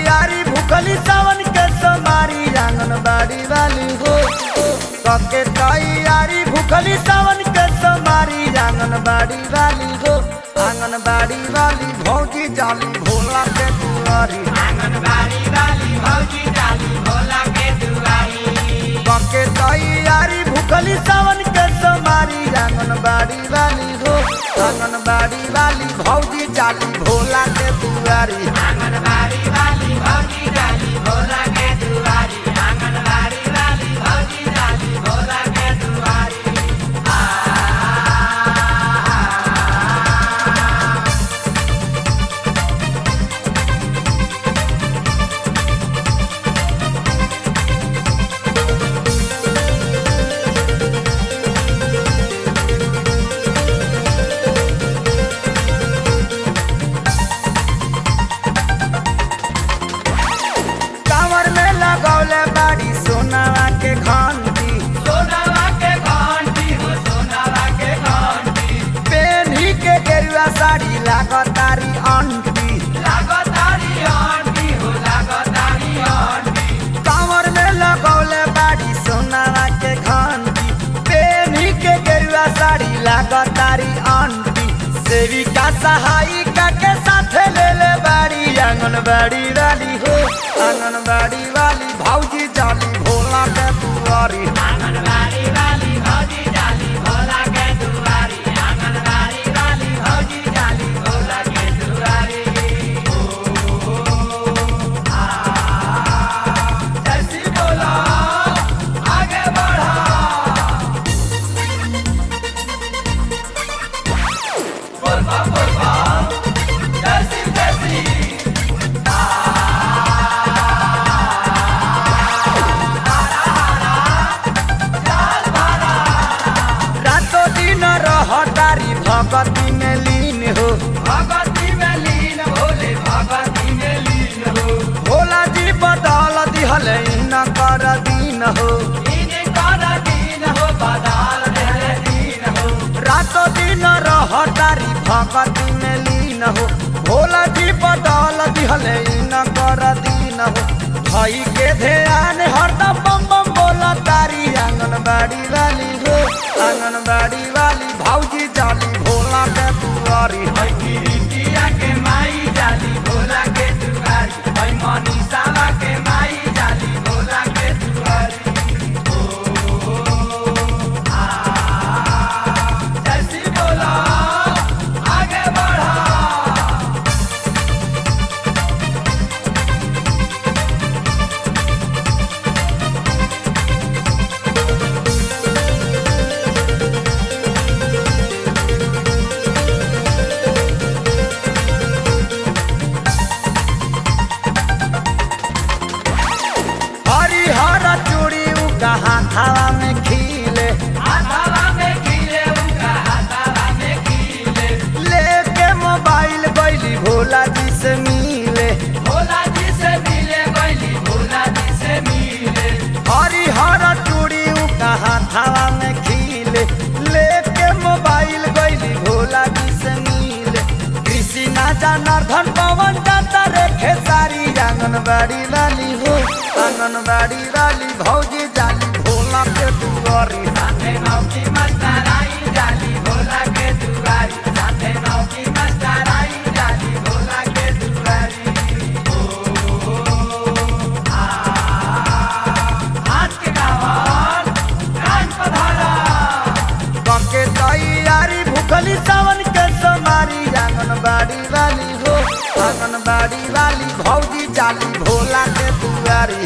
सावन के सोमारी आंगनबाड़ी वाली हो सबके तैयारी भूखली सावन के सोमारी आंगनबाड़ी वाली हो आंगनबाड़ी वाली भौजी जाली भोला के दुआरी आंगनबाड़ी वाली भौजी जाली भोला के दुआरी सबके तैयारी भूखली सावन के सोमारी आंगनबाड़ी वाली हो आंगनबाड़ी वाली भौजी जाली भोला के दुआरी आंगनबाड़ी वाली भौजी जाली भोला के दुआरी आंगनबाड़ी वाली भौजी जाली भोला के दुआरी बाड़ी सोनावा के घंटी सोनावा के घंटी हो सोनावा के घंटी पेन्ही के गेरुआ साड़ी लागतारी आंटी हो लागतारी आंटी कांवर में लगौले बाड़ी सोनावा के घंटी पेन्ही के गेरुआ साड़ी लागतारी आंटी सेविका सहायिका के साथ ले ले बाड़ी आंगनबाड़ी वाली हो आंगनबाड़ी वाली भौजी जाली भोला के दुआरी आंगनबाड़ी वाली भौजी जाली भोला के दुआरी आंगनबाड़ी वाली भौजी जाली भोला के दुआरी जैसी बोला आगे बढ़ा बोलबा जैसी जैसी हटारी भगती में लीन हो भगती में लीन भोले भगती में लीन हो भोला जी बदल दिहल न कर दीन हो बदल दीन हो रातों दिन हटारी भगती में लीन हो भोला जी बदल दिहल न कर दीन हो भाई के ध्यान हरदम बम बम बोला तारी आंगनबाड़ी वाली हो आंगनबाड़ी वाली भौजी जाली भोला के दुआरी इंडिया के माई जाली भोला के दुआरी भाई मनीषा के माई जाली भोला के दुआरी जैसी बोला आगे बढ़ा हाथावा में खिले हाथावा में खिले उनका हाथावा में खिले लेके मोबाइल बैली भोला जी से मिले भोला जी से मिले बैली भोला जी से मिले हरिहर चूड़ी उनका हाथावा में खिले लेके मोबाइल बैली भोला जी से मिले कृष्णा जनार्दन पवन जाता रेखे सारी आंगनबाड़ी वाली हो आंगनबाड़ी वाली भौजी जाली भोला के दुआरी साथे नौकी मस्ताराई जाली भोला के दुआरी साथे नौकी मस्ताराई जाली भोला के दुआरी हाथ के गावल कान पधारा सबके तैयारी भूखली सावन के सोमारी आंगनबाड़ी वाली हो आंगनबाड़ी वाली भौजी जाली भोला के दुआरी